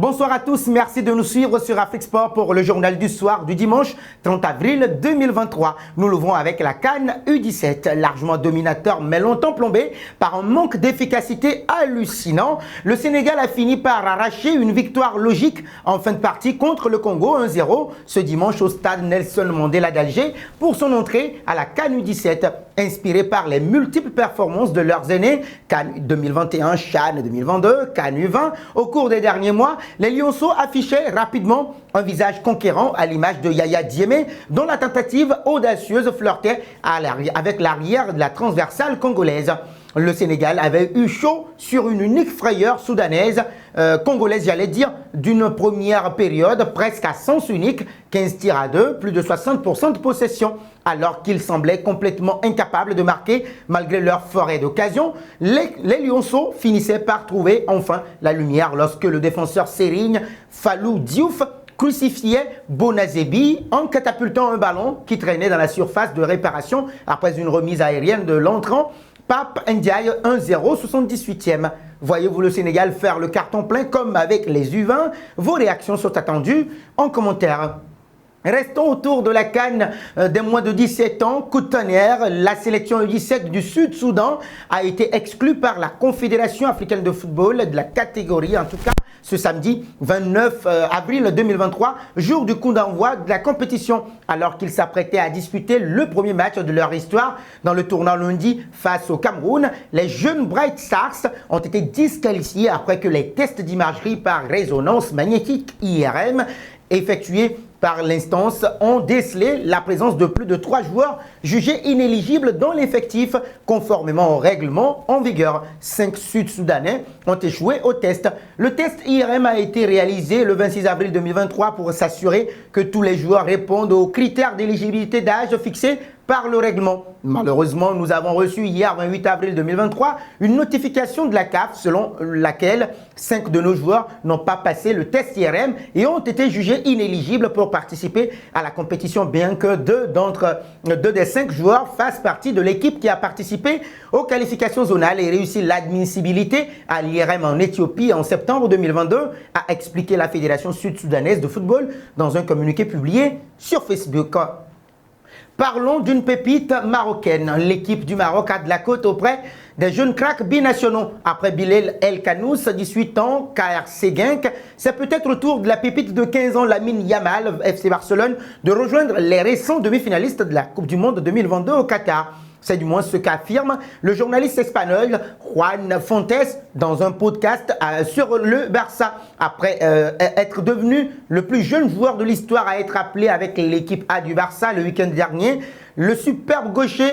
Bonsoir à tous, merci de nous suivre sur Afrique Sport pour le journal du soir du dimanche 30 avril 2023. Nous l'ouvrons avec la CAN U17, largement dominateur mais longtemps plombé par un manque d'efficacité hallucinant. Le Sénégal a fini par arracher une victoire logique en fin de partie contre le Congo 1-0 ce dimanche au stade Nelson Mandela d'Alger pour son entrée à la CAN U17. Inspiré par les multiples performances de leurs aînés, CAN 2021, CHAN 2022, CAN U20, au cours des derniers mois, les Lionceaux affichaient rapidement un visage conquérant à l'image de Yaya Diémé, dont la tentative audacieuse flirtait avec l'arrière de la transversale congolaise. Le Sénégal avait eu chaud sur une unique frayeur soudanaise, congolaise j'allais dire, d'une première période presque à sens unique, 15 tirs à 2, plus de 60% de possession. Alors qu'ils semblaient complètement incapables de marquer malgré leur forêt d'occasion, les Lionceaux finissaient par trouver enfin la lumière lorsque le défenseur Serigne Fallou Diouf crucifiait Bonazebi en catapultant un ballon qui traînait dans la surface de réparation après une remise aérienne de l'entrant Pape Ndiaye 1-0, 78e. Voyez-vous le Sénégal faire le carton plein comme avec les U20? Vos réactions sont attendues en commentaire. Restons autour de la CAN des moins de 17 ans. Coup de tonnerre, la sélection U17 du Sud-Soudan a été exclue par la Confédération africaine de football de la catégorie, en tout cas ce samedi 29 avril 2023, jour du coup d'envoi de la compétition, alors qu'ils s'apprêtaient à disputer le premier match de leur histoire dans le tournoi lundi face au Cameroun. Les jeunes Bright Stars ont été disqualifiés après que les tests d'imagerie par résonance magnétique IRM effectués par l'instance ont décelé la présence de plus de 3 joueurs jugés inéligibles dans l'effectif conformément au règlement en vigueur. 5 Sud-Soudanais ont échoué au test. Le test IRM a été réalisé le 26 avril 2023 pour s'assurer que tous les joueurs répondent aux critères d'éligibilité d'âge fixés par le règlement. Malheureusement, nous avons reçu hier, 28 avril 2023, une notification de la CAF selon laquelle 5 de nos joueurs n'ont pas passé le test IRM et ont été jugés inéligibles pour participer à la compétition, bien que 2 des 5 joueurs fassent partie de l'équipe qui a participé aux qualifications zonales et réussi l'admissibilité à l'IRM en Éthiopie en septembre 2022, a expliqué la Fédération sud-soudanaise de football dans un communiqué publié sur Facebook. Parlons d'une pépite marocaine. L'équipe du Maroc a de la cote auprès des jeunes cracks binationaux. Après Bilal El Kanous, 18 ans, KRC Genk, c'est peut-être au tour de la pépite de 15 ans, Lamine Yamal, FC Barcelone, de rejoindre les récents demi-finalistes de la Coupe du Monde 2022 au Qatar. C'est du moins ce qu'affirme le journaliste espagnol Juan Fontes dans un podcast sur le Barça. Après être devenu le plus jeune joueur de l'histoire à être appelé avec l'équipe A du Barça le week-end dernier, le superbe gaucher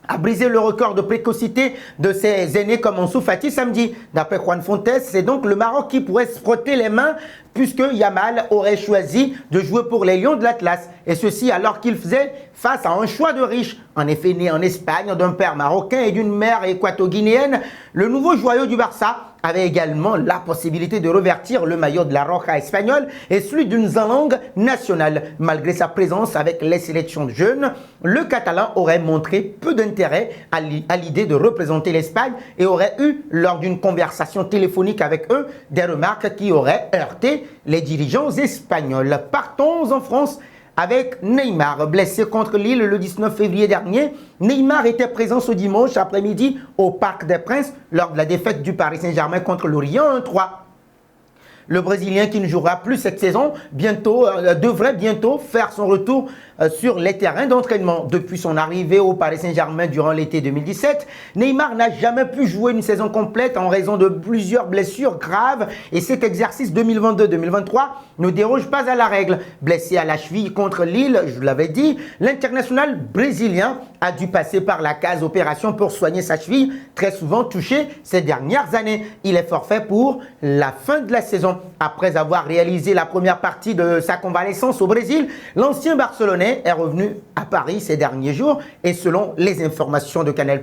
a brisé le record de précocité de ses aînés comme Ansu Fati samedi. D'après Juan Fontes, c'est donc le Maroc qui pourrait se frotter les mains puisque Yamal aurait choisi de jouer pour les Lions de l'Atlas. Et ceci alors qu'il faisait face à un choix de riches. En effet, né en Espagne d'un père marocain et d'une mère équato-guinéenne, le nouveau joyau du Barça avait également la possibilité de revertir le maillot de la Roja espagnole et celui d'une langue nationale. Malgré sa présence avec les sélections de jeunes, le Catalan aurait montré peu d'intérêt à l'idée de représenter l'Espagne et aurait eu, lors d'une conversation téléphonique avec eux, des remarques qui auraient heurté les dirigeants espagnols. Partons en France avec Neymar, blessé contre Lille le 19 février dernier. Neymar était présent ce dimanche après-midi au Parc des Princes lors de la défaite du Paris Saint-Germain contre Lorient 1-3. Le Brésilien qui ne jouera plus cette saison devrait bientôt faire son retour sur les terrains d'entraînement. Depuis son arrivée au Paris Saint-Germain durant l'été 2017, Neymar n'a jamais pu jouer une saison complète en raison de plusieurs blessures graves et cet exercice 2022-2023 ne déroge pas à la règle. Blessé à la cheville contre Lille, je l'avais dit, l'international brésilien a dû passer par la case opération pour soigner sa cheville, très souvent touchée ces dernières années. Il est forfait pour la fin de la saison. Après avoir réalisé la première partie de sa convalescence au Brésil, l'ancien Barcelonais est revenu à Paris ces derniers jours et selon les informations de Canal+,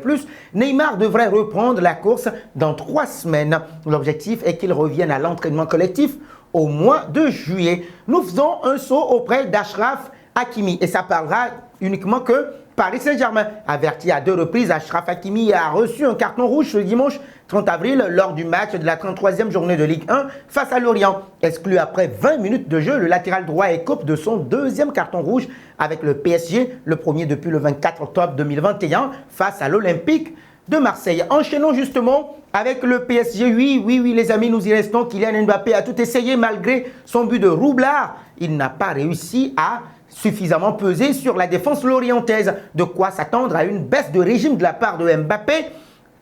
Neymar devrait reprendre la course dans 3 semaines. L'objectif est qu'il revienne à l'entraînement collectif au mois de juillet. Nous faisons un saut auprès d'Achraf Hakimi et ça parlera uniquement que Paris Saint-Germain. Averti à 2 reprises, Achraf Hakimi a reçu un carton rouge ce dimanche 30 avril lors du match de la 33e journée de Ligue 1 face à Lorient. Exclu après 20 minutes de jeu, le latéral droit écope de son 2e carton rouge avec le PSG, le premier depuis le 24 octobre 2021 face à l'Olympique de Marseille. Enchaînons justement avec le PSG. Oui, les amis, nous y restons. Kylian Mbappé a tout essayé malgré son but de roublard. Il n'a pas réussi à suffisamment peser sur la défense lorientaise. De quoi s'attendre à une baisse de régime de la part de Mbappé.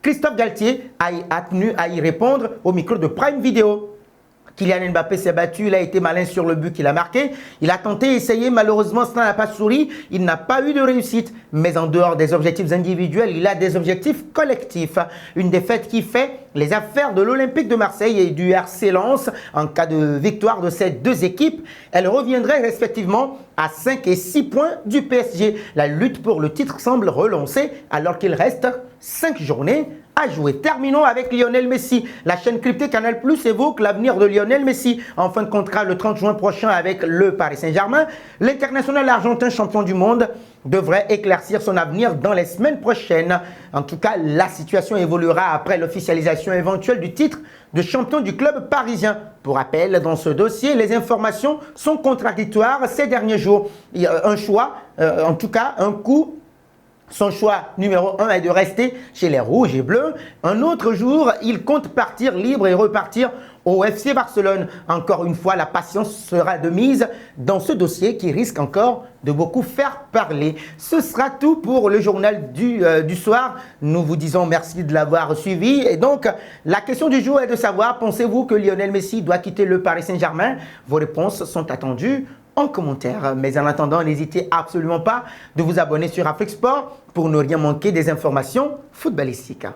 Christophe Galtier a tenu à y répondre au micro de Prime Video. Kylian Mbappé s'est battu, il a été malin sur le but qu'il a marqué. Il a tenté, essayé, malheureusement cela n'a pas souri. Il n'a pas eu de réussite. Mais en dehors des objectifs individuels, il a des objectifs collectifs. Une défaite qui fait les affaires de l'Olympique de Marseille et du RC Lens. En cas de victoire de ces deux équipes, elles reviendraient respectivement à 5 et 6 points du PSG. La lutte pour le titre semble relancée alors qu'il reste 5 journées à jouer. Terminons avec Lionel Messi. La chaîne cryptée Canal+ évoque l'avenir de Lionel Messi. En fin de contrat le 30 juin prochain avec le Paris Saint-Germain, l'international argentin champion du monde devrait éclaircir son avenir dans les semaines prochaines. En tout cas, la situation évoluera après l'officialisation éventuelle du titre de champion du club parisien. Pour rappel, dans ce dossier, les informations sont contradictoires ces derniers jours. Il y a un choix, en tout cas un coup. Son choix numéro 1 est de rester chez les Rouges et Bleus. Un autre jour, il compte partir libre et repartir au FC Barcelone. Encore une fois, la patience sera de mise dans ce dossier qui risque encore de beaucoup faire parler. Ce sera tout pour le journal du soir. Nous vous disons merci de l'avoir suivi. Et donc, la question du jour est de savoir, pensez-vous que Lionel Messi doit quitter le Paris Saint-Germain? Vos réponses sont attendues en commentaire. Mais en attendant, n'hésitez absolument pas de vous abonner sur Afrique Sport pour ne rien manquer des informations footballistiques.